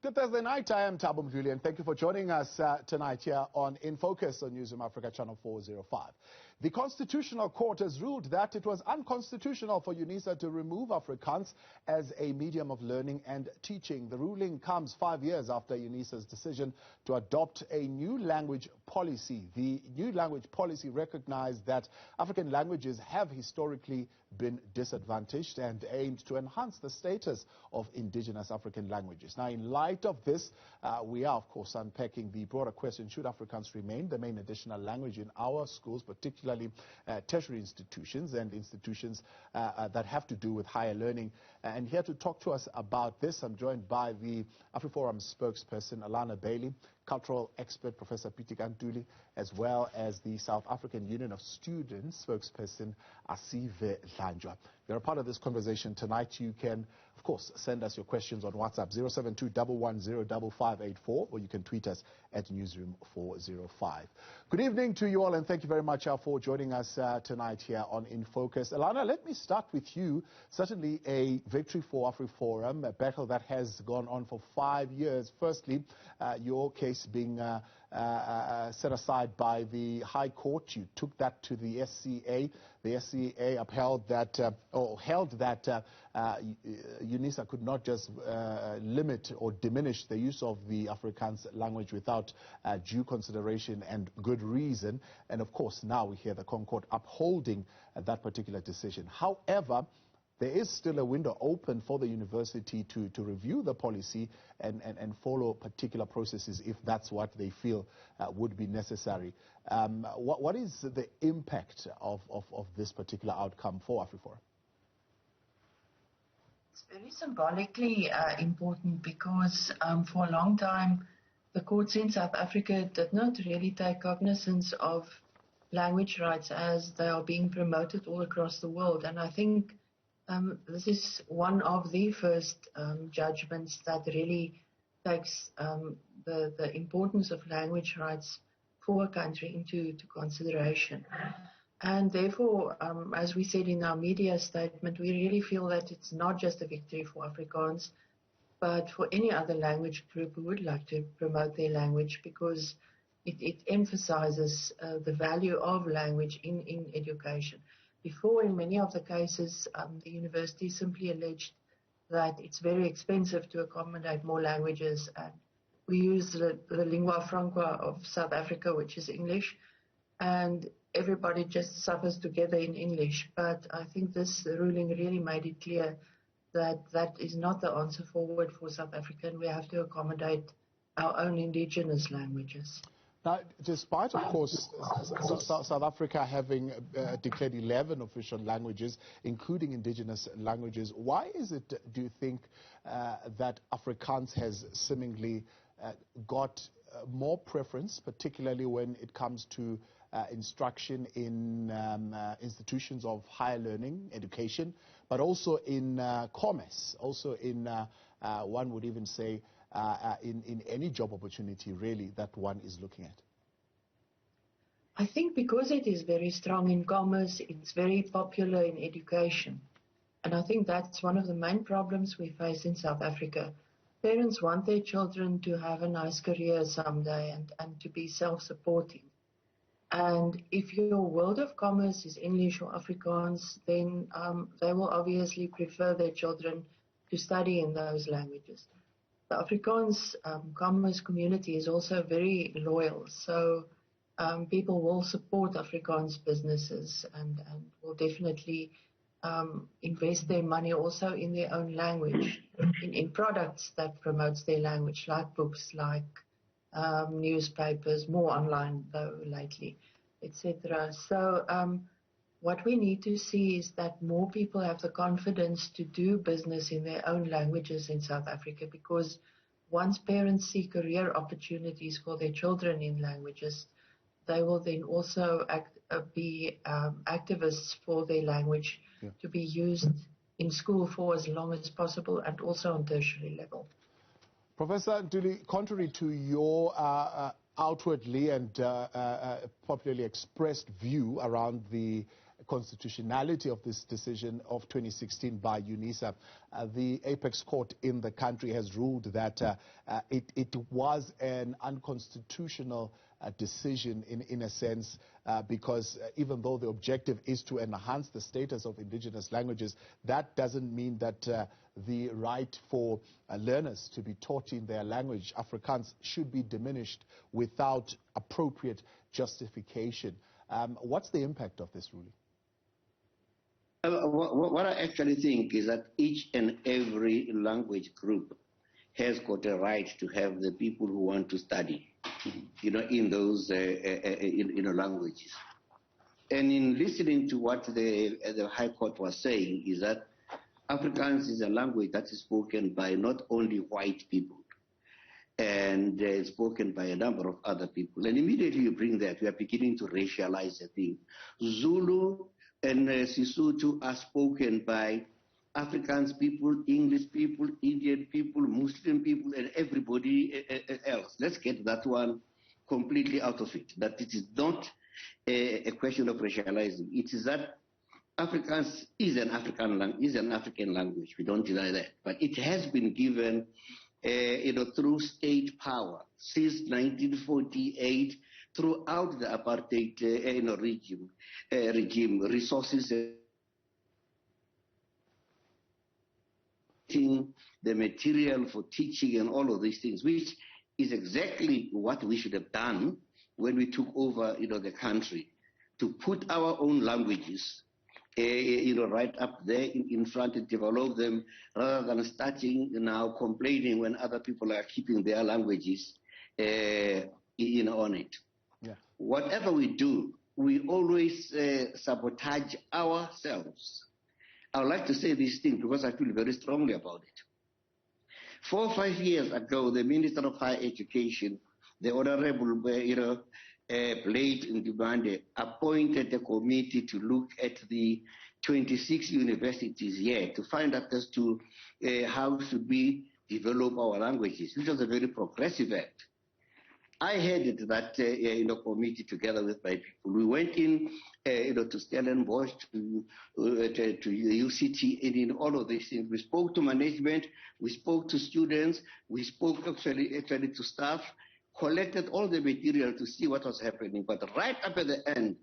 Good Thursday night. I am Thabo Mdluli, and thank you for joining us tonight here on In Focus on Newzroom Afrika, channel 405. The Constitutional Court has ruled that it was unconstitutional for UNISA to remove Afrikaans as a medium of learning and teaching. The ruling comes 5 years after UNISA's decision to adopt a new language policy. The new language policy recognized that African languages have historically been disadvantaged and aimed to enhance the status of indigenous African languages. Now, in light of this, we are, of course, unpacking the broader question: should Afrikaans remain the main additional language in our schools, particularly tertiary institutions and institutions that have to do with higher learning? And here to talk to us about this, I'm joined by the Afriforum spokesperson, Alana Bailey, cultural expert, Professor Pitika Ntuli, as well as the South African Union of Students spokesperson, Asive Dlanjwa. You're a part of this conversation tonight. You can, of course, send us your questions on WhatsApp 072-110-5584, or you can tweet us at Newzroom405. Good evening to you all, and thank you very much for joining us tonight here on In Focus. Alana, let me start with you. Certainly a victory for Afriforum, a battle that has gone on for 5 years. Firstly, your case being set aside by the High Court. You took that to the SCA. The SCA upheld that, held that UNISA could not just limit or diminish the use of the Afrikaans language without due consideration and good reason. And of course, now we hear the Concord upholding that particular decision. However, there is still a window open for the university to review the policy and follow particular processes if that's what they feel would be necessary. What is the impact of this particular outcome for Afriforum? It's very symbolically important because for a long time the courts in South Africa did not really take cognizance of language rights as they are being promoted all across the world. And I think this is one of the first judgments that really takes the importance of language rights for a country into consideration. And therefore, as we said in our media statement, we really feel that it's not just a victory for Afrikaans, but for any other language group who would like to promote their language, because it emphasizes the value of language in education. Before, in many of the cases, the university simply alleged that it's very expensive to accommodate more languages, and we use the lingua franca of South Africa, which is English, and everybody just suffers together in English. But I think this ruling really made it clear that that is not the answer forward for South Africa, and we have to accommodate our own indigenous languages. Now, despite, of course, South Africa having declared 11 official languages, including indigenous languages, why is it, do you think, that Afrikaans has seemingly got more preference, particularly when it comes to instruction in institutions of higher learning, education, but also in commerce, also in, one would even say, in any job opportunity, really, that one is looking at? I think because it is very strong in commerce, it's very popular in education. And I think that's one of the main problems we face in South Africa. Parents want their children to have a nice career someday and to be self-supporting. And if your world of commerce is English or Afrikaans, then they will obviously prefer their children to study in those languages. The Afrikaans commerce community is also very loyal, so people will support Afrikaans businesses and will definitely invest their money also in their own language, in products that promotes their language, like books, like newspapers, more online though lately, etc. So what we need to see is that more people have the confidence to do business in their own languages in South Africa, because once parents see career opportunities for their children in languages, they will then also be activists for their language to be used in school for as long as possible, and also on tertiary level. Professor Ntuli, contrary to your outwardly and popularly expressed view around the constitutionality of this decision of 2016 by UNISA. The apex court in the country has ruled that it was an unconstitutional decision in a sense, because even though the objective is to enhance the status of indigenous languages, that doesn't mean that the right for learners to be taught in their language, Afrikaans, should be diminished without appropriate justification. What's the impact of this ruling? What I actually think is that each and every language group has got a right to have the people who want to study, in those languages. And in listening to what the High Court was saying, is that Afrikaans is a language that is spoken by not only white people, and spoken by a number of other people. And immediately you bring that, we are beginning to racialize the thing. Zulu and Sesotho are spoken by Afrikaans people, English people, Indian people, Muslim people, and everybody else. Let's get that one completely out of it, that it is not a question of racializing. It is that Afrikaans is an African language. We don't deny that. But it has been given through state power since 1948, throughout the apartheid regime, resources, the material for teaching and all of these things, which is exactly what we should have done when we took over, the country, to put our own languages right up there in front and develop them, rather than starting now complaining when other people are keeping their languages on it. Yeah. Whatever we do, we always sabotage ourselves. I would like to say this thing because I feel very strongly about it. 4 or 5 years ago, the Minister of Higher Education, the Honorable Blade Ndibande, appointed a committee to look at the 26 universities here to find out as to how should we develop our languages, which was a very progressive act. I headed that committee together with my people. We went in to Stellenbosch, to UCT, and in all of these things. We spoke to management, we spoke to students, we spoke actually to staff, collected all the material to see what was happening. But right up at the end,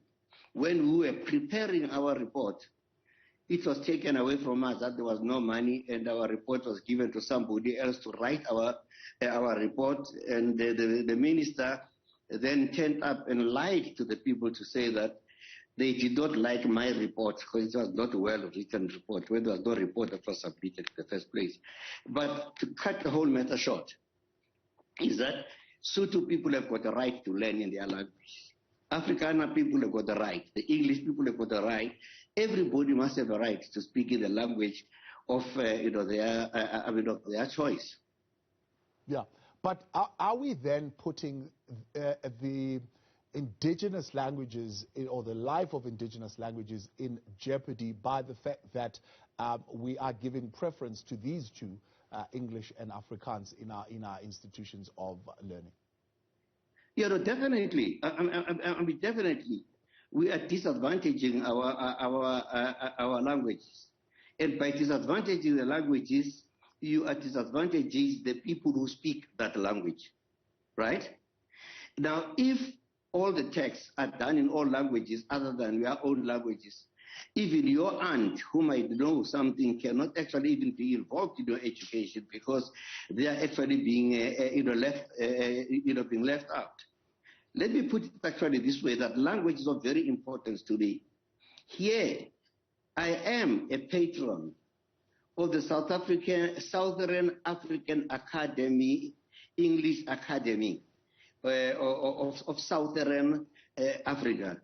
when we were preparing our report, it was taken away from us that there was no money, and our report was given to somebody else to write our report. And the minister then turned up and lied to the people to say that they did not like my report because it was not a well-written report, when there was no report that was submitted in the first place. But to cut the whole matter short, is that Sotho people have got the right to learn in their language. Afrikaner people have got the right. The English people have got the right. Everybody must have a right to speak in the language of their choice. Yeah, but are we then putting the indigenous languages or the life of indigenous languages in jeopardy by the fact that we are giving preference to these two, English and Afrikaans, in our institutions of learning? Yeah, no, definitely. I mean, definitely, we are disadvantaging our languages, and by disadvantaging the languages, you are disadvantaging the people who speak that language, right? Now, if all the texts are done in all languages other than your own languages, even your aunt, who might know something, cannot actually even be involved in your education because they are actually being being left out. Let me put it actually this way: that language is of very importance to me. Here, I am a patron of the Southern African Academy, English Academy of Southern Africa.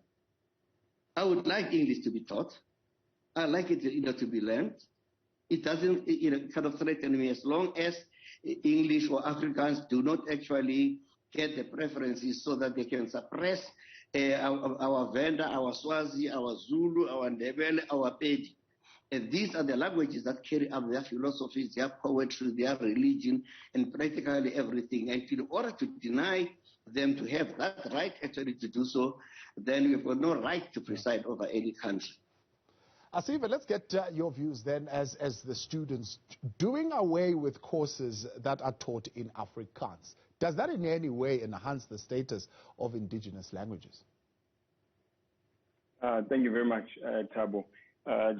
I would like English to be taught. I like it to be learned. It doesn't kind of threaten me as long as English or Afrikaans do not actually get the preferences so that they can suppress our Venda, our Swazi, our Zulu, our Ndebele, our Pedi. And these are the languages that carry up their philosophies, their poetry, their religion, and practically everything. And in order to deny them to have that right actually to do so, then we've got no right to preside over any country. Asive, let's get your views then as the students. Doing away with courses that are taught in Afrikaans, does that in any way enhance the status of indigenous languages? Thank you very much, Thabo.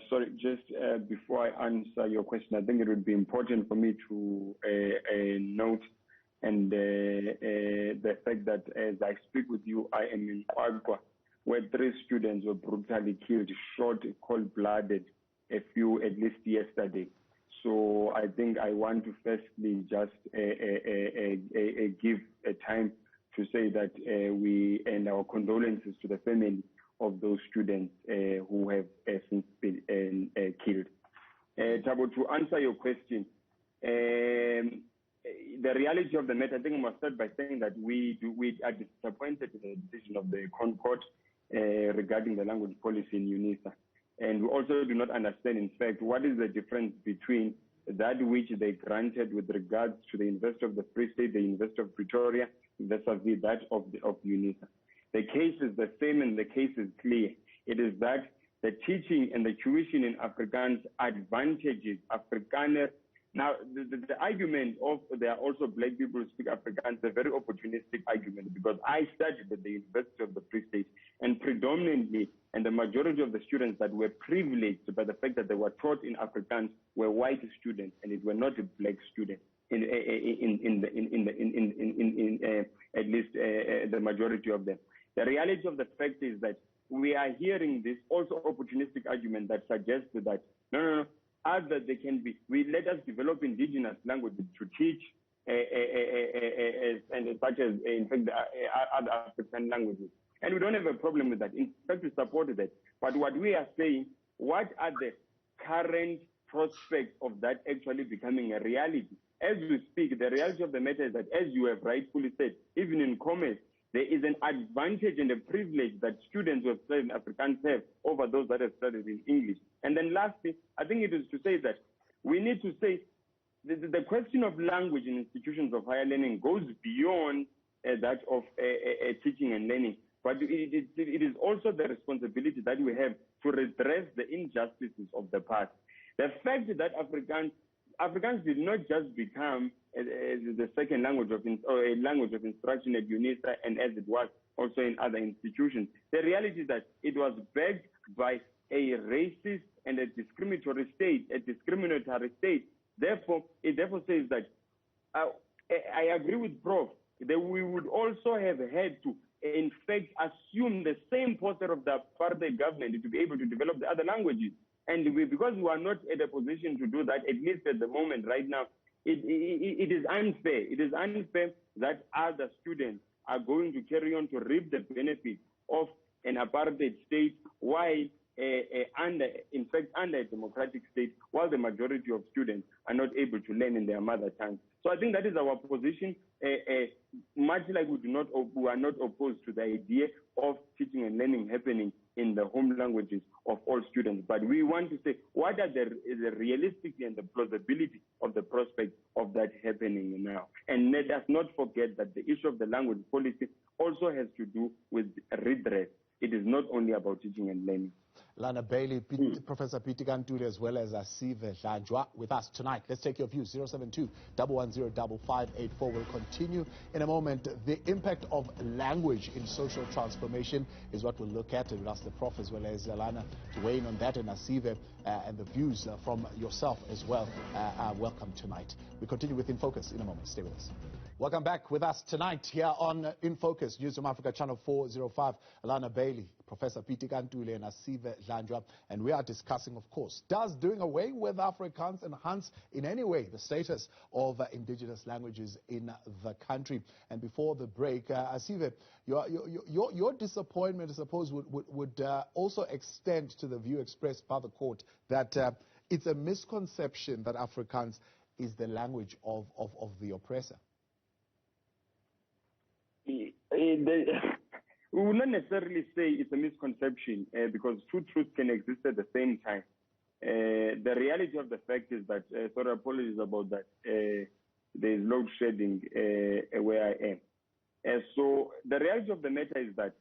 Sorry, just before I answer your question, I think it would be important for me to note and the fact that as I speak with you, I am in Kwagwa, where 3 students were brutally killed, shot cold-blooded, at least yesterday. So I think I want to firstly just give a time to say that we and our condolences to the family of those students who have since been killed. Thabo, to answer your question, the reality of the matter, I think I must start by saying that we are disappointed in the decision of the Concord regarding the language policy in UNISA. And we also do not understand, in fact, what is the difference between that which they granted with regards to the University of the Free State, the University of Pretoria, vis-a-vis that of UNISA. The case is the same and the case is clear. It is that the teaching and the tuition in Afrikaans advantages Afrikaner. Now, the argument of there are also black people who speak Afrikaans is a very opportunistic argument, because I studied at the University of the Free State, and predominantly, and the majority of the students that were privileged by the fact that they were taught in Afrikaans were white students, and it were not black students. At least the majority of them. The reality of the fact is that we are hearing this also opportunistic argument that suggests that no, other they can be. We let us develop indigenous languages to teach, and such as in fact other African languages, and we don't have a problem with that. In fact, we support that. But what we are saying, what are the current prospects of that actually becoming a reality? As we speak, the reality of the matter is that, as you have rightfully said, even in commerce, there is an advantage and a privilege that students who have studied in Afrikaans have over those that have studied in English. And then lastly, I think it is to say that we need to say the question of language in institutions of higher learning goes beyond that of teaching and learning. But it is also the responsibility that we have to redress the injustices of the past. The fact that Afrikaans did not just become the second language or a language of instruction at UNISA and as it was also in other institutions. The reality is that it was backed by a racist and a discriminatory state, Therefore, it says that I agree with Prof. that we would also have had to, in fact, assume the same posture of the apartheid government to be able to develop the other languages. And because we are not in a position to do that, at least at the moment right now, it is unfair. It is unfair that other students are going to carry on to reap the benefits of an apartheid state while under a democratic state, while the majority of students are not able to learn in their mother tongue. So I think that is our position. Much like we are not opposed to the idea of teaching and learning happening in the home languages of all students. But we want to say, what are the realistic and the plausibility of the prospect of that happening now? And let us not forget that the issue of the language policy also has to do with redress. It is not only about teaching and learning. Alana Bailey, Professor Pitika Ntuli, as well as Asive Dlanjwa with us tonight. Let's take your views. 072-110-5584. We'll continue in a moment. The impact of language in social transformation is what we'll look at. And we'll ask the Prof as well as Alana to weigh in on that, and Asive and the views from yourself as well. Welcome tonight. We continue with In Focus in a moment. Stay with us. Welcome back with us tonight here on In Focus, Newzroom Afrika, Channel 405. Alana Bailey, Professor Pitika Ntuli, and Asive Dlanjwa. And we are discussing, of course, does doing away with Afrikaans enhance in any way the status of indigenous languages in the country? And before the break, Asive, your disappointment, I suppose, would also extend to the view expressed by the court that it's a misconception that Afrikaans is the language of the oppressor. We will not necessarily say it's a misconception because two truths can exist at the same time. The reality of the fact is that, sorry, apologies about that, there is load shedding where I am. So the reality of the matter is that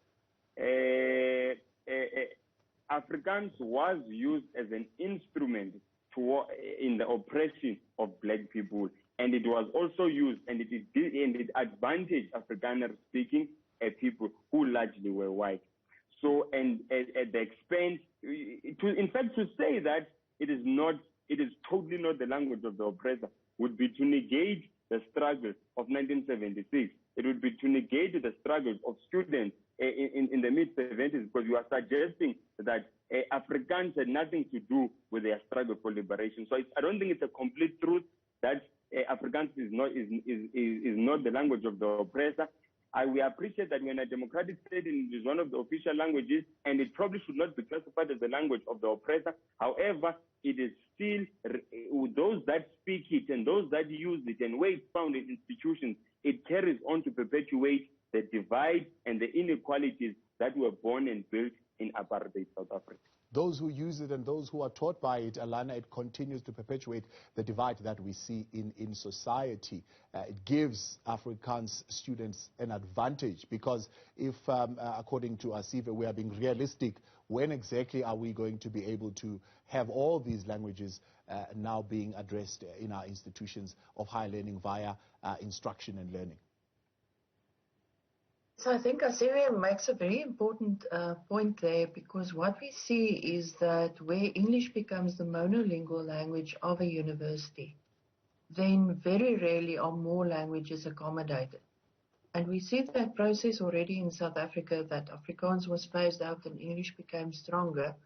Afrikaans was used as an instrument in the oppression of black people, and it was also used, and it advantaged Afrikaner-speaking people who largely were white. So, and at the expense, in fact, to say that it is totally not the language of the oppressor would be to negate the struggle of 1976. It would be to negate the struggles of students in the mid-70s, because you are suggesting that Afrikaans had nothing to do with their struggle for liberation. So I don't think it's a complete truth that Afrikaans is not the language of the oppressor. We appreciate that when a democratic state it is one of the official languages, and it probably should not be classified as the language of the oppressor. However, it is still those that speak it and those that use it, and where it's found in institutions, it carries on to perpetuate the divide and the inequalities that were born and built in apartheid South Africa. Those who use it and those who are taught by it, Alana, it continues to perpetuate the divide that we see in society. It gives Afrikaans students an advantage, because if, according to Asive, we are being realistic, when exactly are we going to be able to have all these languages now being addressed in our institutions of higher learning via instruction and learning? So I think Asive makes a very important point there, because what we see is that where English becomes the monolingual language of a university, then very rarely are more languages accommodated. And we see that process already in South Africa, that Afrikaans was phased out and English became stronger.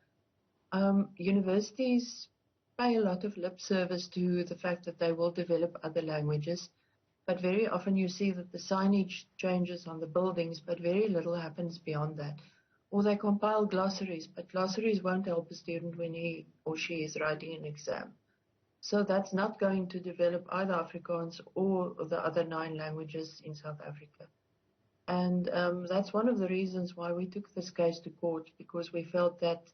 Universities pay a lot of lip service to the fact that they will develop other languages. But very often you see that the signage changes on the buildings, but very little happens beyond that. Or they compile glossaries, but glossaries won't help a student when he or she is writing an exam. So that's not going to develop either Afrikaans or the other 9 languages in South Africa. And that's one of the reasons why we took this case to court, because we felt that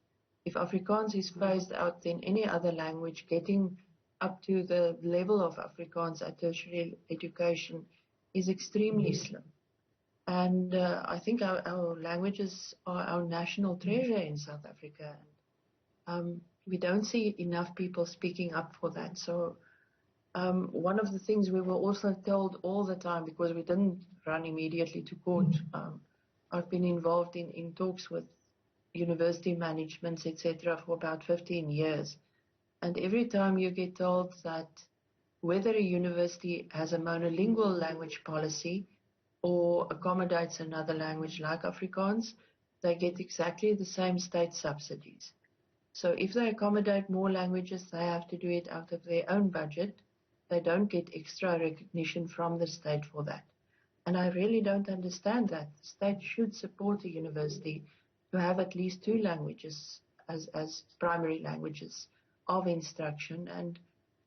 if Afrikaans is phased out, then any other language getting up to the level of Afrikaans at tertiary education is extremely slim. And I think our languages are our national treasure in South Africa. We don't see enough people speaking up for that. So one of the things we were also told all the time, because we didn't run immediately to court, I've been involved in talks with university managements, etc., for about 15 years. And every time you get told that whether a university has a monolingual language policy or accommodates another language like Afrikaans, they get exactly the same state subsidies. So if they accommodate more languages, they have to do it out of their own budget. They don't get extra recognition from the state for that. And I really don't understand that. The state should support a university to have at least 2 languages as primary languages of instruction, and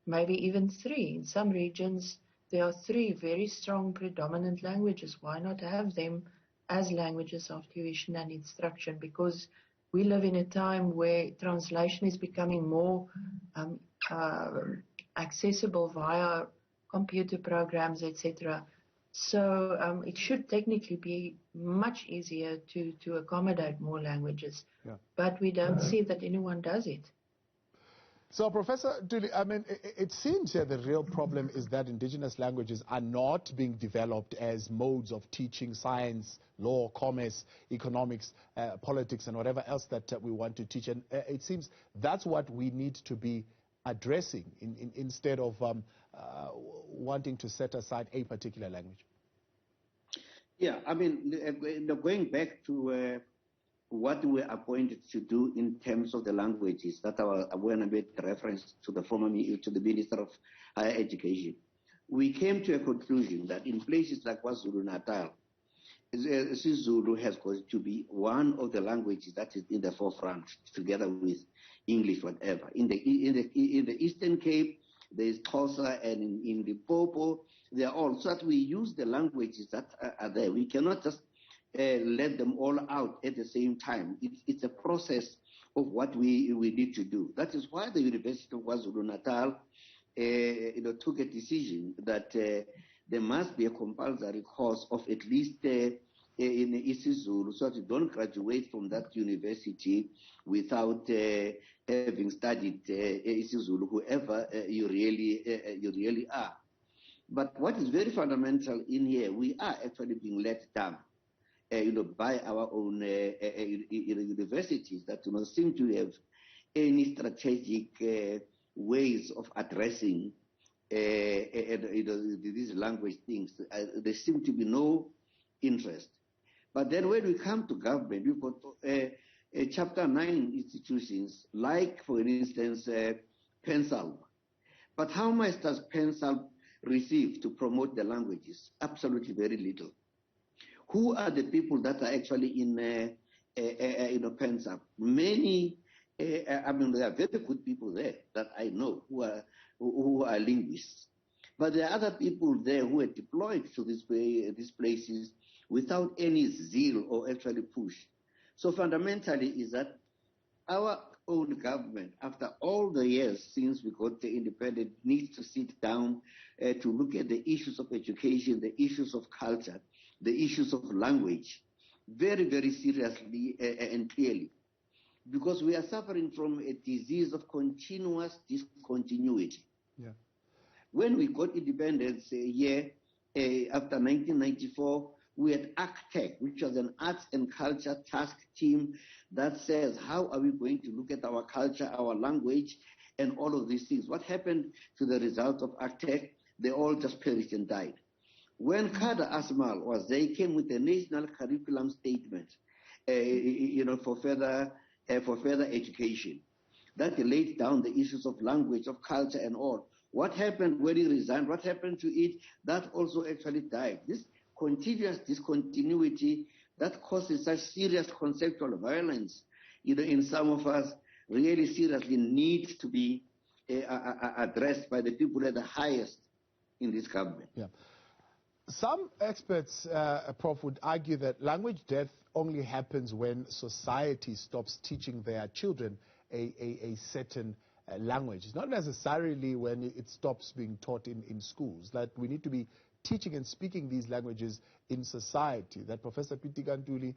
maybe even 3. In some regions, there are 3 very strong predominant languages. Why not have them as languages of tuition and instruction? Because we live in a time where translation is becoming more accessible via computer programs, etc. So it should technically be much easier to accommodate more languages. Yeah. But we don't see that anyone does it. So, Professor Ntuli, I mean, it seems here the real problem is that indigenous languages are not being developed as modes of teaching science, law, commerce, economics, politics, and whatever else that we want to teach. And it seems that's what we need to be addressing instead of wanting to set aside a particular language. Yeah, I mean, going back to what we are appointed to do in terms of the languages that when I made reference to the Minister of Higher Education, we came to a conclusion that in places like KwaZulu-Natal, Zulu has got to be one of the languages that is in the forefront, together with English, whatever. In the Eastern Cape, there is Xhosa, and in Limpopo, they are all. So that we use the languages that are there. We cannot just let them all out at the same time. It's a process of what we need to do. That is why the University of KwaZulu-Natal took a decision that there must be a compulsory course of at least in isiZulu, so that you don't graduate from that university without having studied isiZulu, whoever you really are. But what is very fundamental in here, we are actually being let down, by our own universities that do not seem to have any strategic ways of addressing these language things. There seem to be no interest. But then when we come to government, we've got Chapter 9 institutions, like, for instance, PENSAL. But how much does PENSAL receive to promote the languages? Absolutely very little. Who are the people that are actually in PENSAL? Many, there are very good people there that I know who are linguists. But there are other people there who are deployed to these places without any zeal or actually push. So fundamentally is that our own government, after all the years since we got the independence, needs to sit down to look at the issues of education, the issues of culture, the issues of language, very, very seriously and clearly. Because we are suffering from a disease of continuous discontinuity. Yeah. When we got independence after 1994, we had ACTEC, which was an arts and culture task team that says, how are we going to look at our culture, our language, and all of these things? What happened to the result of ACTEC? They all just perished and died. When Kader Asmal was there, he came with a national curriculum statement, for further education, that laid down the issues of language, of culture, and all. What happened when he resigned? What happened to it? That also actually died. This continuous discontinuity that causes such serious conceptual violence, in some of us, really seriously needs to be addressed by the people at the highest in this government. Yeah. Some experts, Prof, would argue that language death only happens when society stops teaching their children a certain language. It's not necessarily when it stops being taught in schools, that we need to be teaching and speaking these languages in society, that Professor Pitika Ntuli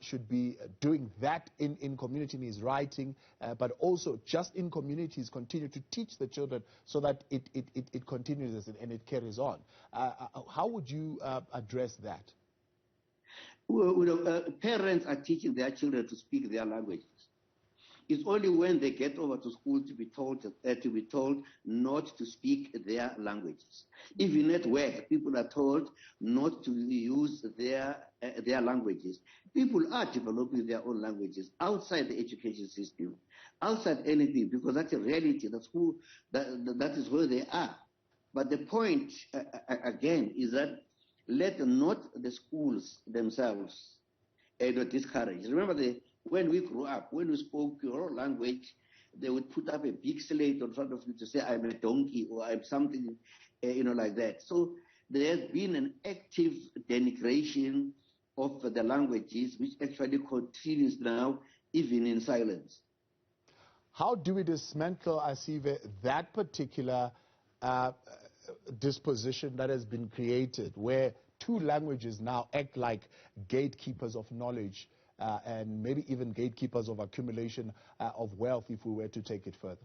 should be doing that in community in his writing, but also just in communities continue to teach the children so that it continues and it carries on. How would you address that? Well, parents are teaching their children to speak their languages. It's only when they get over to school to be told not to speak their languages. Even at work, people are told not to use their languages. People are developing their own languages outside the education system, outside anything, because that's a reality. That is where they are. But the point again is that let not the schools themselves discourage. Remember when we grew up, when we spoke your language, they would put up a big slate in front of you to say, I'm a donkey, or I'm something, like that. So there has been an active denigration of the languages, which actually continues now, even in silence. How do we dismantle, Asive, that particular disposition that has been created, where two languages now act like gatekeepers of knowledge, and maybe even gatekeepers of accumulation of wealth, if we were to take it further?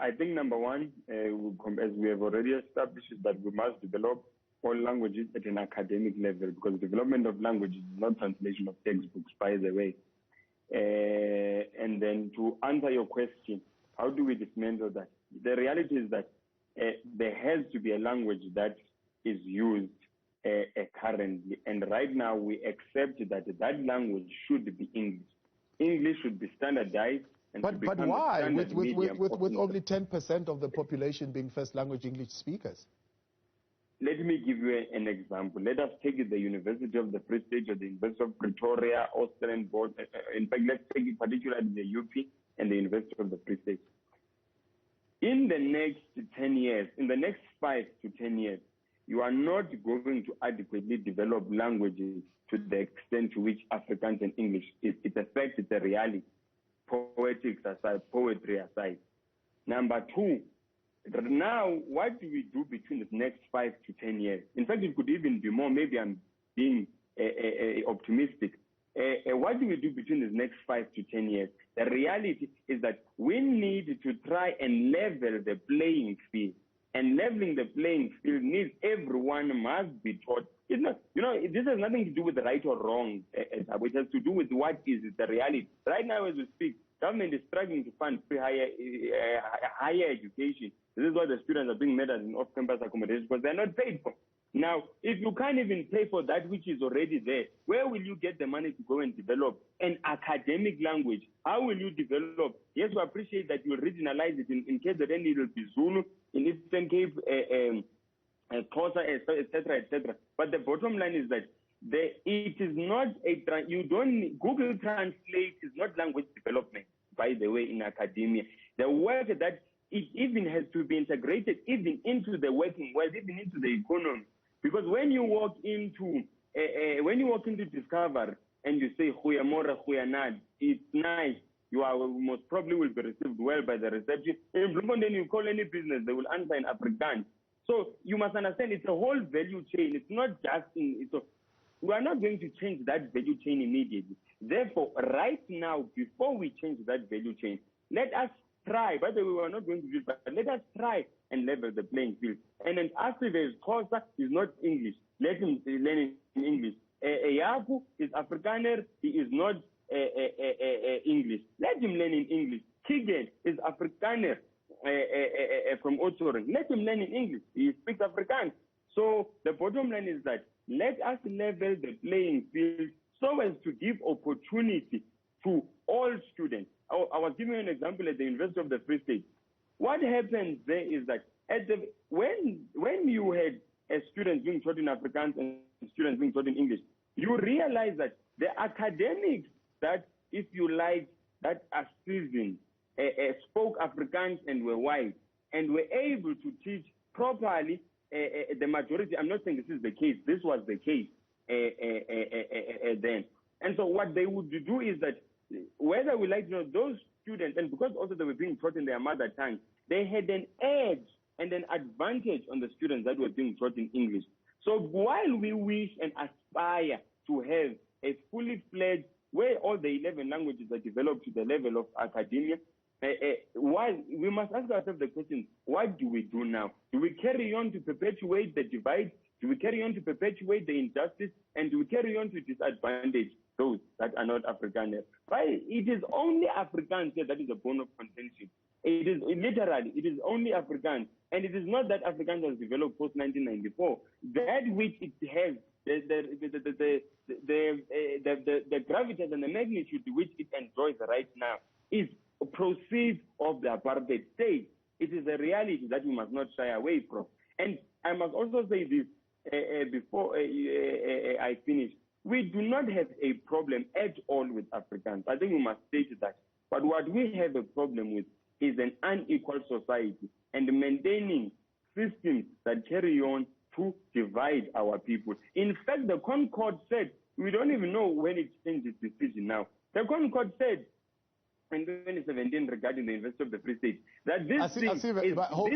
I think number one, as we have already established, is that we must develop all languages at an academic level, because development of languages is not translation of textbooks, by the way. And then to answer your question, how do we dismantle that? The reality is that there has to be a language that is used currently, and right now we accept that language should be English. English should be standardized. And but why? With only 10% of the population being first language English speakers? Let me give you an example. Let us take the University of the Free State or the University of Pretoria or Stellenbosch. In fact, let's take it particularly the UP and the University of the Free State. In the next 10 years, in the next 5 to 10 years, you are not going to adequately develop languages to the extent to which Afrikaans and English is. It's a fact, it's a reality. Poetry aside. Number two, Now, what do we do between the next 5 to 10 years? In fact, it could even be more. Maybe I'm being optimistic. What do we do between the next 5 to 10 years? The reality is that we need to try and level the playing field. And leveling the playing field means everyone must be taught. It's not, this has nothing to do with right or wrong. It has to do with what is the reality. Right now, as we speak, government is struggling to fund higher education. This is why the students are being made as an off-campus accommodation because they're not paid for. Now, if you can't even pay for that which is already there, where will you get the money to go and develop an academic language? How will you develop? Yes, we appreciate that you regionalize it. In KZN, it will be Zulu. In Eastern Cape, Xhosa, etc., etc. But the bottom line is that it is not Google Translate is not language development, by the way, in academia. The work that it even has to be integrated even into the working world, even into the economy. Because when you walk into Discover and you say "Goeiemorgen, goeienaand," it's nice. You are most probably will be received well by the reception. In Bloemfontein, you call any business, they will answer in Afrikaans. So you must understand it's a whole value chain. It's not just we are not going to change that value chain immediately. Therefore, right now, before we change that value chain, let us try. By the way, we are not going to do it, but let us try and level the playing field. And then Asive Dlanjwa is not English. Let him learn in English. Yaku is Afrikaner. He is not English. Let him learn in English. Kigen is Afrikaner from Otshoorn. Let him learn in English. He speaks Afrikaans. So the bottom line is that let us level the playing field so as to give opportunity to all students. I was giving you an example at the University of the Free State. What happens there is that when you had students being taught in Afrikaans and students being taught in English, you realize that the academics that, if you like, that are seasoned, spoke Afrikaans and were white, and were able to teach properly the majority. I'm not saying this is the case. This was the case then. And so what they would do is that whether we like to know those students, and because also they were being taught in their mother tongue, they had an edge and an advantage on the students that were being taught in English. So while we wish and aspire to have a fully fledged, where all the 11 languages are developed to the level of academia, while we must ask ourselves the question, what do we do now? Do we carry on to perpetuate the divide? Do we carry on to perpetuate the injustice? And do we carry on to disadvantage those that are not Afrikaners? Right? It is only Afrikaans here that is a bone of contention. It is literally, it is only Afrikaans. And it is not that Afrikaans was developed post-1994. That which it has, the gravitas and the magnitude which it enjoys right now is proceeds of the apartheid state. It is a reality that we must not shy away from. And I must also say this before I finish. We do not have a problem at all with Afrikaans. I think we must state that. But what we have a problem with is an unequal society and maintaining systems that carry on to divide our people. In fact, the Concord said, we don't even know when it changed its decision now. The Concord said in 2017 regarding the University of the Free State that this hold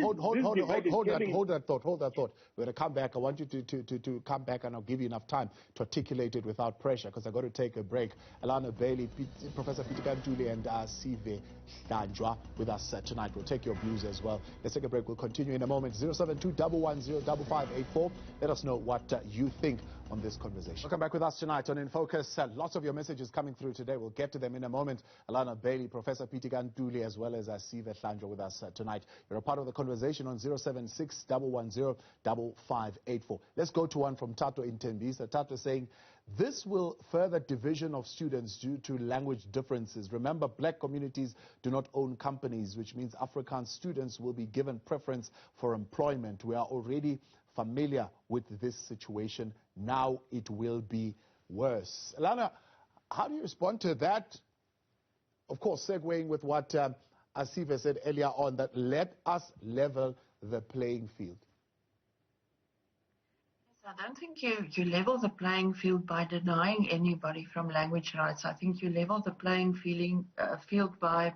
that thought. We're going to come back. I want you to come back, and I'll give you enough time to articulate it without pressure, because I've got to take a break. Alana Bailey, Professor Pitika Ntuli, and Asive Dlanjwa with us tonight. We'll take your views as well. Let's take a break. We'll continue in a moment. 072-110-5584. Let us know what you think on this conversation. Welcome back with us tonight on In Focus. Lots of your messages coming through today. We'll get to them in a moment. Alana Bailey, Professor Pitika Ntuli, as well as Asive Dlanjwa with us tonight. You're a part of the conversation on 076-110-5584. Let's go to one from Tato in Tembisa. Tato saying, this will further division of students due to language differences. Remember, black communities do not own companies, which means Afrikaans students will be given preference for employment. We are already familiar with this situation. Now it will be worse. Alana, how do you respond to that? Of course, segueing with what Asive said earlier on, that let us level the playing field. Yes, I don't think you level the playing field by denying anybody from language rights. I think you level the playing field by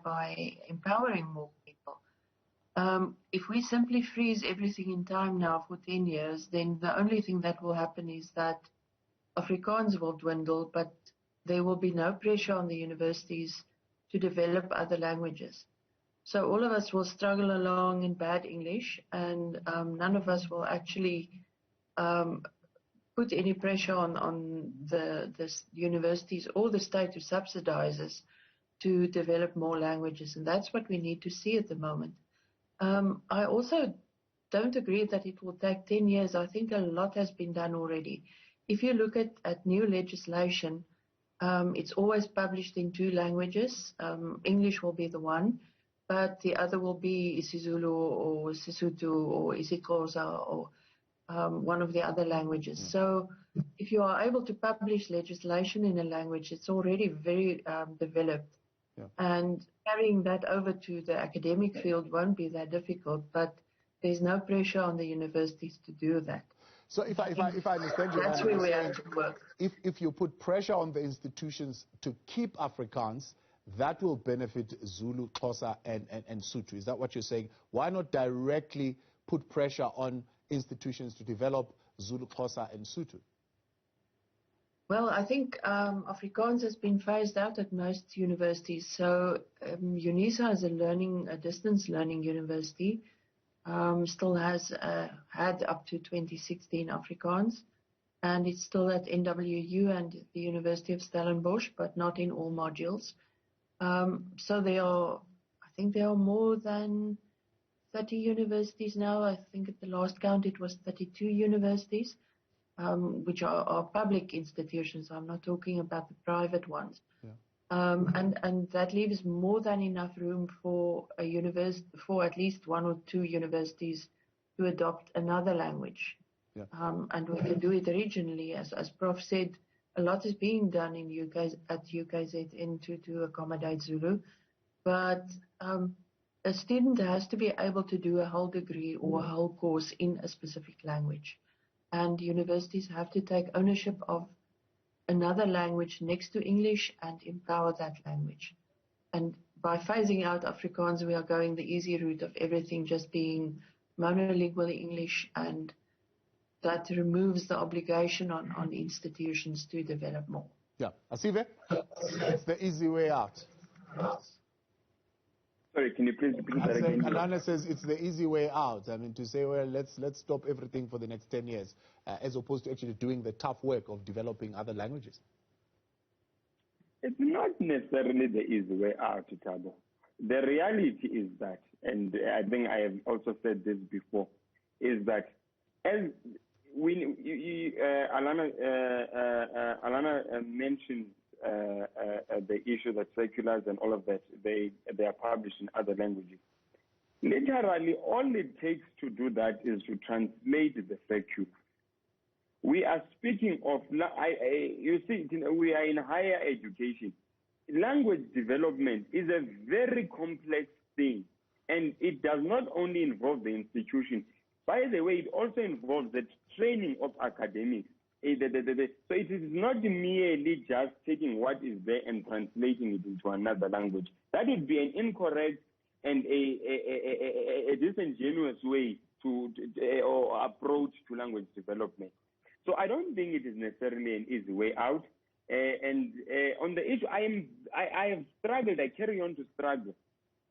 empowering more people. If we simply freeze everything in time now for 10 years, then the only thing that will happen is that Afrikaans will dwindle, but there will be no pressure on the universities to develop other languages. So all of us will struggle along in bad English, and none of us will actually put any pressure on the universities or the state who subsidizes to develop more languages. And that's what we need to see at the moment. I also don't agree that it will take 10 years. I think a lot has been done already. If you look at new legislation, it's always published in 2 languages. English will be the one, but the other will be isiZulu or Sesotho or isiXhosa or one of the other languages. So if you are able to publish legislation in a language, it's already very developed. And carrying that over to the academic field won't be that difficult, but there's no pressure on the universities to do that. So if I understand you, that's where we have to work. If you put pressure on the institutions to keep Afrikaans, that will benefit Zulu, Xhosa, and Sotho. Is that what you're saying? Why not directly put pressure on institutions to develop Zulu, Xhosa, and Sotho? Well, I think Afrikaans has been phased out at most universities. So UNISA is a distance learning university, still has had up to 2016 Afrikaans, and it's still at NWU and the University of Stellenbosch, but not in all modules. So I think there are more than 30 universities now. I think at the last count it was 32 universities. Which are public institutions. I'm not talking about the private ones. And that leaves more than enough room for for at least 1 or 2 universities to adopt another language. And we can do it regionally. As Prof said, a lot is being done in at UKZN to accommodate Zulu. But a student has to be able to do a whole degree or a whole course in a specific language. And universities have to take ownership of another language next to English and empower that language. And by phasing out Afrikaans, we are going the easy route of everything just being monolingual English, and that removes the obligation on institutions to develop more. Yeah. Asive, it's the easy way out. Sorry, can you please repeat that again? Alana says it's the easy way out. I mean, to say, well, let's stop everything for the next 10 years, as opposed to actually doing the tough work of developing other languages. It's not necessarily the easy way out, Tabo. The reality is that, and I think I have also said this before, is that as Alana mentioned the issue that circulars and all of that, they are published in other languages. Literally, all it takes to do that is to translate the circular. We are speaking of, you see, we are in higher education. Language development is a very complex thing, and it does not only involve the institution. By the way, it also involves the training of academics. So it is not merely just taking what is there and translating it into another language. That would be an incorrect and a disingenuous way or approach to language development. So I don't think it is necessarily an easy way out. And on the issue, I have struggled. I carry on to struggle.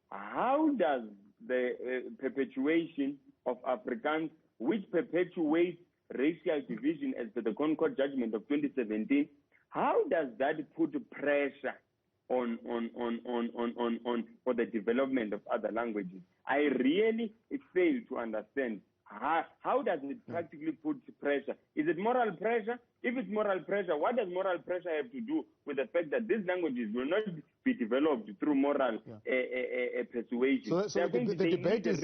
How does the perpetuation of Afrikaans, which perpetuates racial division as per the Concord judgment of 2017, how does that put pressure on for the development of other languages? I really fail to understand. How does it practically put pressure? Is it moral pressure? If it's moral pressure, what does moral pressure have to do with the fact that these languages will not be developed through moral persuasion? So the debate is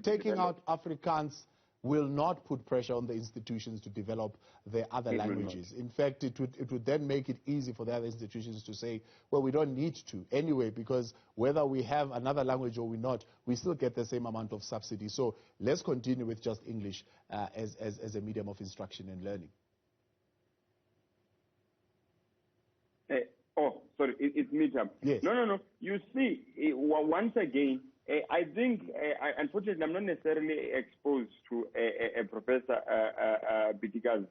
taking out Afrikaans will not put pressure on the institutions to develop their other languages. In fact, it would then make it easy for the other institutions to say, well, we don't need to anyway, because whether we have another language or we not, we still get the same amount of subsidy. So let's continue with just English as a medium of instruction and learning. Sorry, it's me, Tab. Yes. No. You see, once again, I think, unfortunately, I'm not necessarily exposed to Professor Pitika's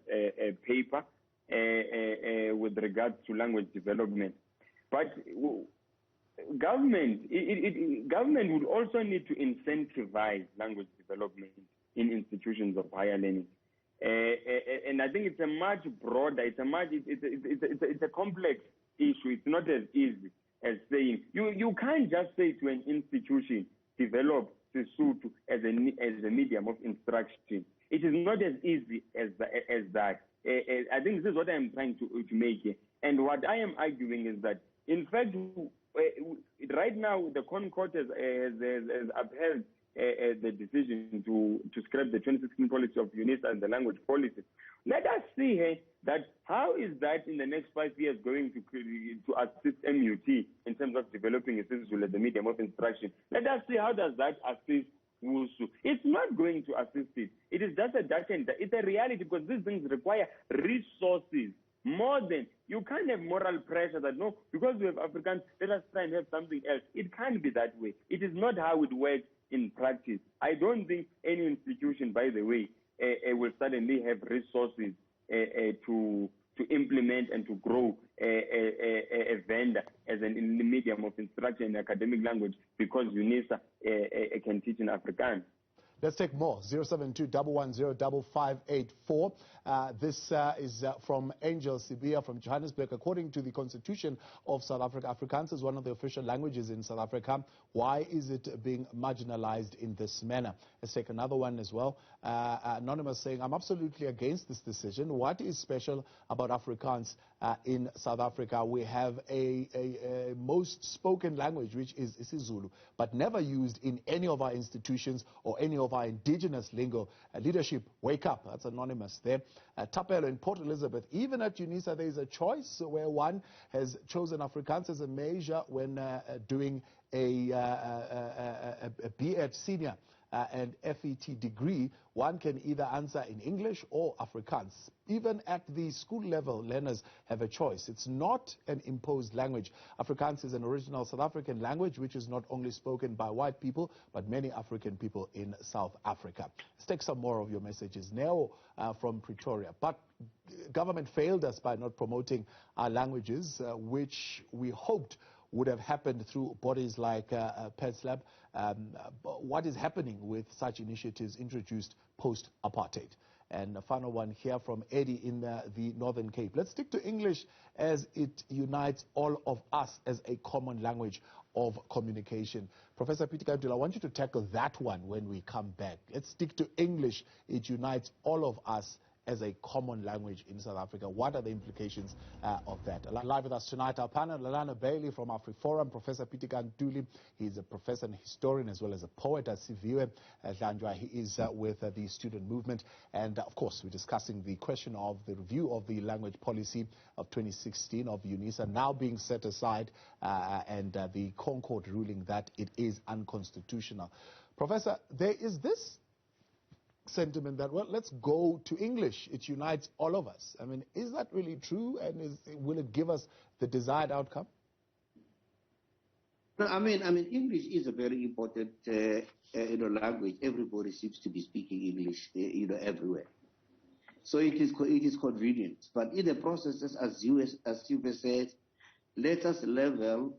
paper with regards to language development. But government would also need to incentivize language development in institutions of higher learning. And I think it's a much broader, it's a complex issue. It's not as easy as saying, you can't just say to an institution, develop Sesotho as a medium of instruction. It is not as easy as that. I think this is what I am trying to make here. And what I am arguing is that, in fact, right now the Concord has upheld the decision to scrap the 2016 policy of UNISA and the language policy. Let us see that how is that in the next 5 years going to assist MUT in terms of developing a Sesotho as the medium of instruction. Let us see how does that assist WUSU. It's not going to assist it. It is just it's a reality, because these things require resources. More than, you can't have moral pressure that, no, because we have Afrikaans, let us try and have something else. It can't be that way. It is not how it works in practice. I don't think any institution, by the way, will suddenly have resources to implement and to grow a vendor as a medium of instruction in academic language because UNISA can teach in Afrikaans. Let's take more. 072-110-5584. This is from Angel Sibia from Johannesburg. According to the Constitution of South Africa, Afrikaans is one of the official languages in South Africa. Why is it being marginalized in this manner? Let's take another one as well. Anonymous saying, I'm absolutely against this decision. What is special about Afrikaans in South Africa? We have a most spoken language, which is isiZulu, but never used in any of our institutions or any of our indigenous lingo. Leadership, wake up. That's anonymous there. Tapelo in Port Elizabeth. Even at UNISA, there is a choice where one has chosen Afrikaans as a measure when doing a B.Ed senior and FET degree. One can either answer in English or Afrikaans. Even at the school level, learners have a choice. It's not an imposed language. Afrikaans is an original South African language which is not only spoken by white people, but many African people in South Africa. Let's take some more of your messages. Neo from Pretoria. But government failed us by not promoting our languages, which we hoped would have happened through bodies like PETSLAB. What is happening with such initiatives introduced post-apartheid? And a final one here from Eddie in the Northern Cape. Let's stick to English as it unites all of us as a common language of communication. Professor Pitika Ntuli, I want you to tackle that one when we come back. Let's stick to English. It unites all of us as a common language in South Africa. What are the implications of that? Live with us tonight, our panel, Alana Bailey from Afriforum, Professor Pitika Ntuli. He's a professor and historian as well as a poet. Asive Dlanjwa, he is with the student movement. And of course, we're discussing the question of the review of the language policy of 2016 of UNISA now being set aside and the Concord ruling that it is unconstitutional. Professor, there is this sentiment that, well, let's go to English. It unites all of us. I mean, is that really true? And will it give us the desired outcome? No, I mean, English is a very important, language. Everybody seems to be speaking English, everywhere. So it is convenient. But in the process, as you said, let us level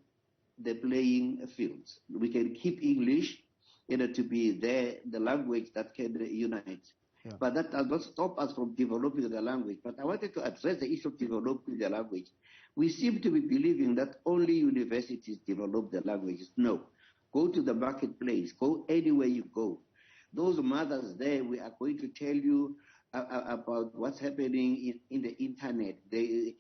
the playing fields. We can keep English to be the language that can unite. Yeah. But that does not stop us from developing the language. But I wanted to address the issue of developing the language. We seem to be believing that only universities develop the languages. No. Go to the marketplace. Go anywhere you go. Those mothers there, we are going to tell you about what's happening in the internet. They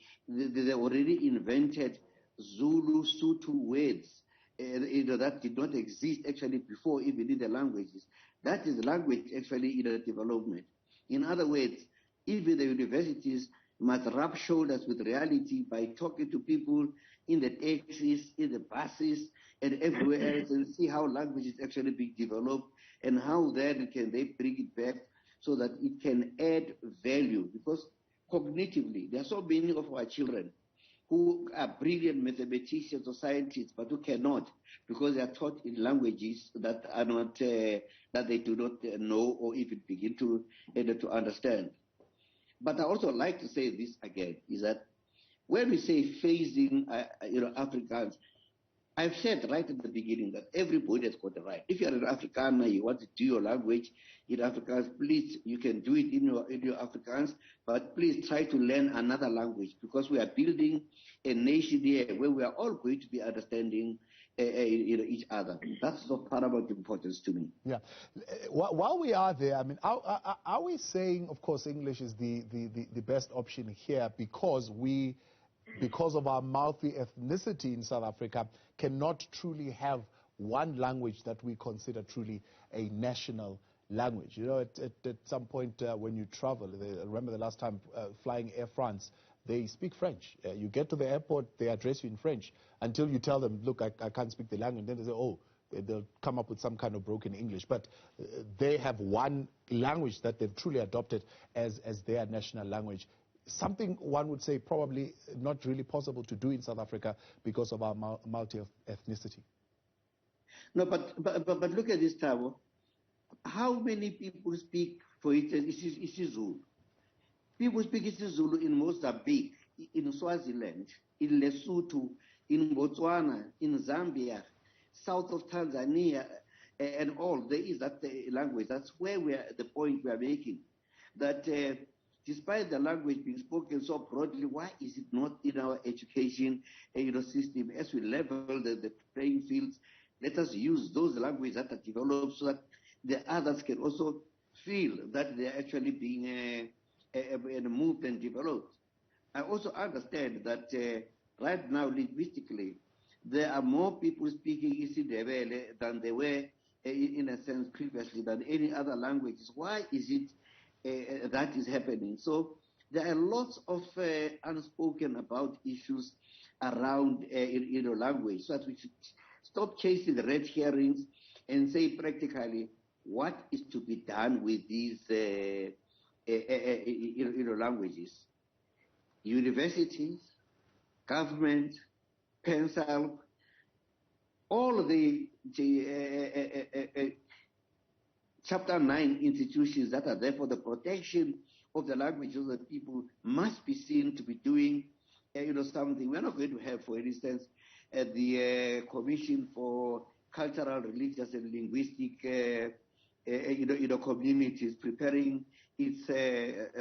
already invented Zulu, Sotho words. That did not exist actually before even in the languages. That is language actually development. In other words, even the universities must rub shoulders with reality by talking to people in the taxis, in the buses, and everywhere else and see how language is actually being developed and how then can they bring it back so that it can add value. Because cognitively, there are so many of our children who are brilliant mathematicians or scientists, but who cannot because they are taught in languages that are not that they do not know or even begin to understand. But I also like to say this again: is that when we say phasing, Afrikaans, I've said right at the beginning that everybody has got the right. If you're an Afrikaner, you want to do your language in Afrikaans, please, you can do it in your Afrikaans, but please try to learn another language because we are building a nation here where we are all going to be understanding each other. That's of paramount importance to me. Yeah. While we are there, I mean, are we saying, of course, English is the best option here because of our multi-ethnicity in South Africa, cannot truly have one language that we consider truly a national language? You know, at some point when you travel, I remember the last time flying Air France, they speak French. You get to the airport, they address you in French until you tell them, look, I can't speak the language. Then they say, oh, they'll come up with some kind of broken English. But they have one language that they've truly adopted as their national language. Something one would say probably not really possible to do in South Africa because of our multi-ethnicity. No, but look at this, Tabo. How many people speak, for instance, isiZulu? People speak isiZulu in Mozambique, in Swaziland, in Lesotho, in Botswana, in Zambia, south of Tanzania, and all. There is that language. That's where the point we are making. That despite the language being spoken so broadly, why is it not in our education system? As we level the playing fields, let us use those languages that are developed so that the others can also feel that they are actually being moved and developed. I also understand that right now, linguistically, there are more people speaking isiNdebele than there were, in a sense, previously, than any other languages. Why is it that is happening? So there are lots of unspoken about issues around language, so that we should stop chasing the red herrings and say practically what is to be done with these languages. Universities, government, pencil, all of the Chapter 9 institutions that are there for the protection of the languages of the people must be seen to be doing something. We're not going to have, for instance, the Commission for Cultural, Religious and Linguistic communities preparing its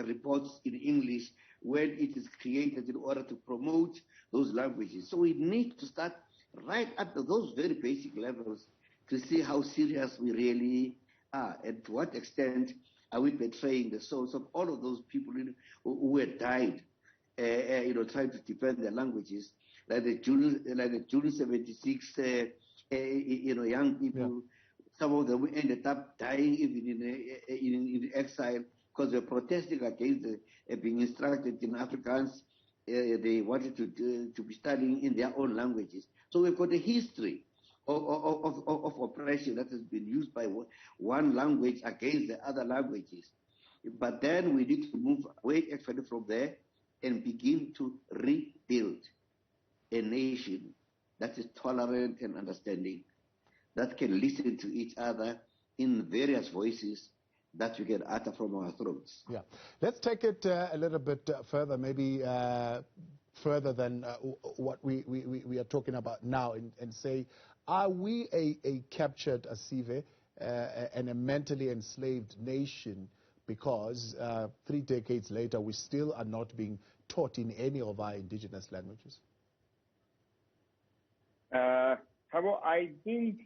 reports in English when it is created in order to promote those languages. So we need to start right at those very basic levels to see how serious we really are and to what extent are we betraying the souls of all of those people who had died, trying to defend their languages, like the June 76, young people. Yeah. Some of them ended up dying even in exile because they were protesting against being instructed in Afrikaans. They wanted to be studying in their own languages. So we've got a history of oppression that has been used by one language against the other languages. But then we need to move away actually from there and begin to rebuild a nation that is tolerant and understanding, that can listen to each other in various voices that we can utter from our throats. Yeah. Let's take it a little bit further, maybe further than what we are talking about now, and say, are we a captured Asive and a mentally enslaved nation because 3 decades later we still are not being taught in any of our indigenous languages? I think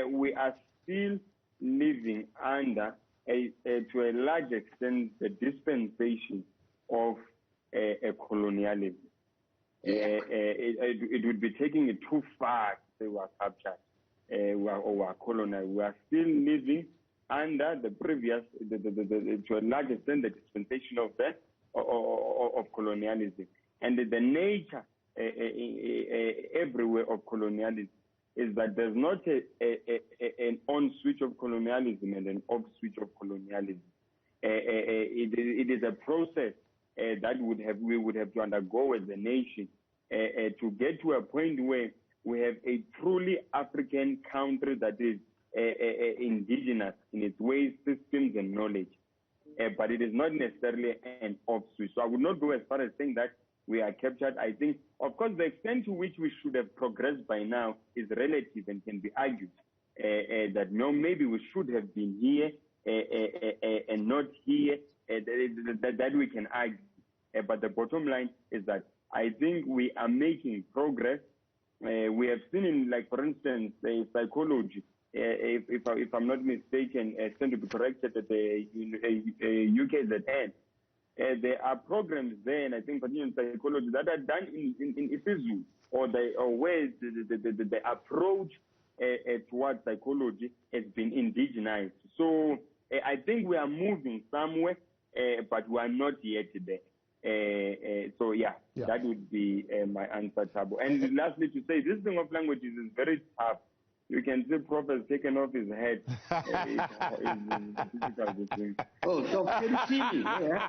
we are still living under, to a large extent, the dispensation of a colonialism. It would be taking it too far to say we are captured or we are colonized. We are still living under the previous, to a large extent, the dispensation of colonialism. And the nature everywhere of colonialism is that there's not an on switch of colonialism and an off switch of colonialism. It is a process we would have to undergo as a nation to get to a point where we have a truly African country that is indigenous in its ways, systems, and knowledge. But it is not necessarily an off-switch. So I would not go as far as saying that we are captured. I think, of course, the extent to which we should have progressed by now is relative and can be argued. That no, maybe we should have been here and not here, that we can argue. But the bottom line is that I think we are making progress. We have seen in, like, for instance, psychology, if I'm not mistaken, stand to be corrected at the UKZN, there are programs there, and I think particularly in psychology, that are done in isiZulu, or where the approach towards psychology has been indigenized. So I think we are moving somewhere, but we are not yet there. So yeah, that would be my answer, Thabo. And lastly, to say, this thing of languages is very tough. You can see Prof has taken off his head. Oh, so continue. Yeah.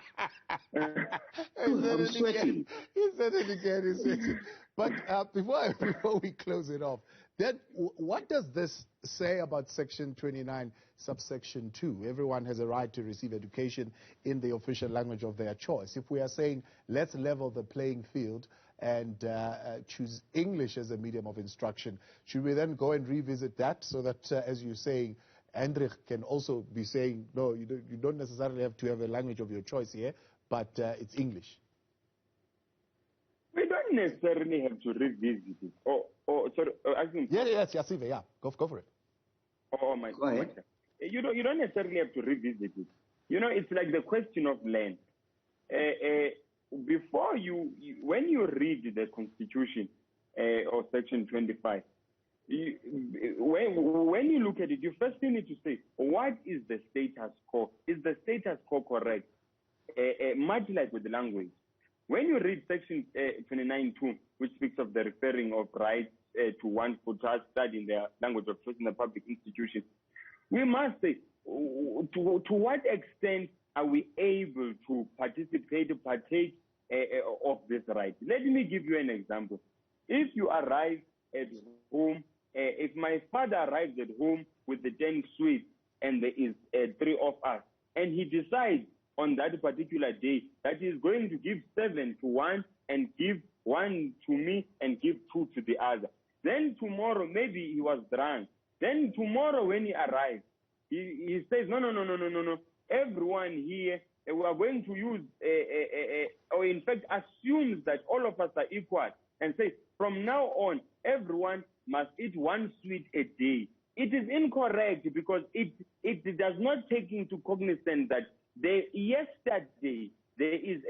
I'm sweating. He said it again. He's sweating. But before we close it off, then what does this say about Section 29, subsection 2? Everyone has a right to receive education in the official language of their choice. If we are saying let's level the playing field and choose English as a medium of instruction, should we then go and revisit that so that, as you're saying, Hendrik can also be saying, no, you don't necessarily have to have a language of your choice here, but it's English? We don't necessarily have to revisit it. Yes, Asive, yeah. Go for it. Oh, my God. You don't necessarily have to revisit it. You know, it's like the question of land. Before when you read the Constitution or Section 25, when you look at it, you first need to say, what is the status quo? Is the status quo correct? Much like with the language. When you read Section 29.2, which speaks of the referring of rights to one who has studied in their language of choice in the public institution, we must say, to what extent are we able to partake of this right? Let me give you an example. If you arrive at home, if my father arrives at home with the 10 sweets and there is 3 of us, and he decides on that particular day that he's going to give 7 to one and give 1 to me and give 2 to the other. Then tomorrow, maybe he was drunk. Then tomorrow when he arrives, he says, no. Everyone here, we are going to use, or in fact assumes that all of us are equal and say, from now on, everyone must eat 1 sweet a day. It is incorrect because it does not take into cognizance that yesterday there is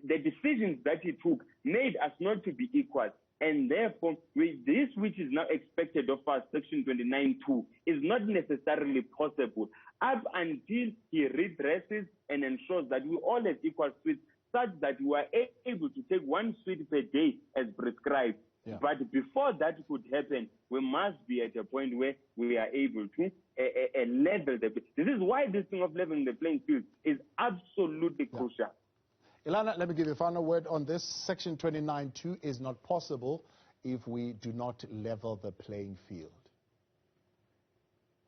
the decisions that he took made us not to be equal. And therefore, with this which is now expected of us, Section 29.2, is not necessarily possible up until he redresses and ensures that we all have equal sweets, such that we are able to take 1 sweet per day as prescribed. Yeah. But before that could happen, we must be at a point where we are able to level the. This is why this thing of leveling the playing field is absolutely crucial. Alana, let me give you a final word on this. Section 29.2 is not possible if we do not level the playing field.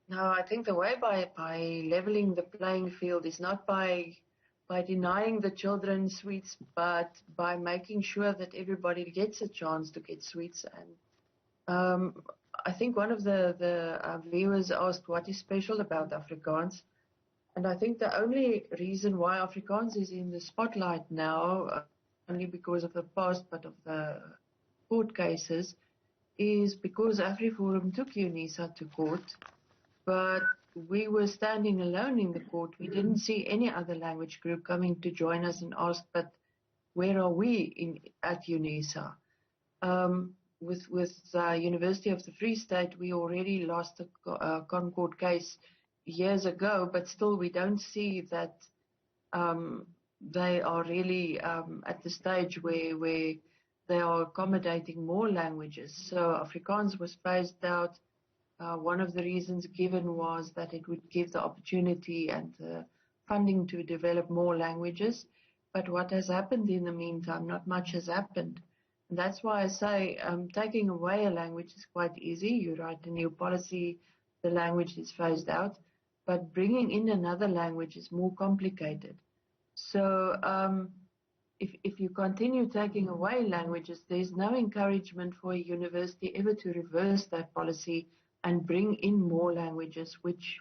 No, I think the way by leveling the playing field is not by denying the children sweets, but by making sure that everybody gets a chance to get sweets. And I think one of the viewers asked what is special about Afrikaans. And I think the only reason why Afrikaans is in the spotlight now, only because of the past, but of the court cases, is because Afriforum took UNISA to court, but we were standing alone in the court. We didn't see any other language group coming to join us and ask, but where are we at UNISA? With University of the Free State, we already lost a Concord case years ago, but still we don't see that they are really at the stage where they are accommodating more languages. So Afrikaans was phased out. One of the reasons given was that it would give the opportunity and the funding to develop more languages. But what has happened in the meantime? Not much has happened. And that's why I say taking away a language is quite easy. You write a new policy, the language is phased out. But bringing in another language is more complicated. So if you continue taking away languages, there's no encouragement for a university ever to reverse that policy and bring in more languages, which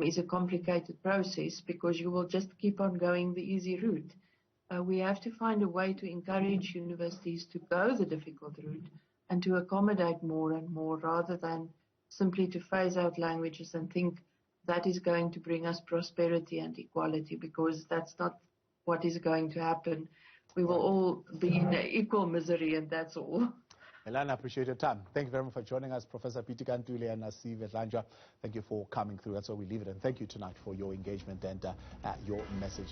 is a complicated process, because you will just keep on going the easy route. We have to find a way to encourage universities to go the difficult route and to accommodate more and more, rather than simply to phase out languages and think that is going to bring us prosperity and equality, because that's not what is going to happen. We will all be in equal misery, and that's all. Alana, I appreciate your time. Thank you very much for joining us, Professor Pitika Ntuli and Asive Dlanjwa. Thank you for coming through. That's where we leave it. And thank you tonight for your engagement and your message.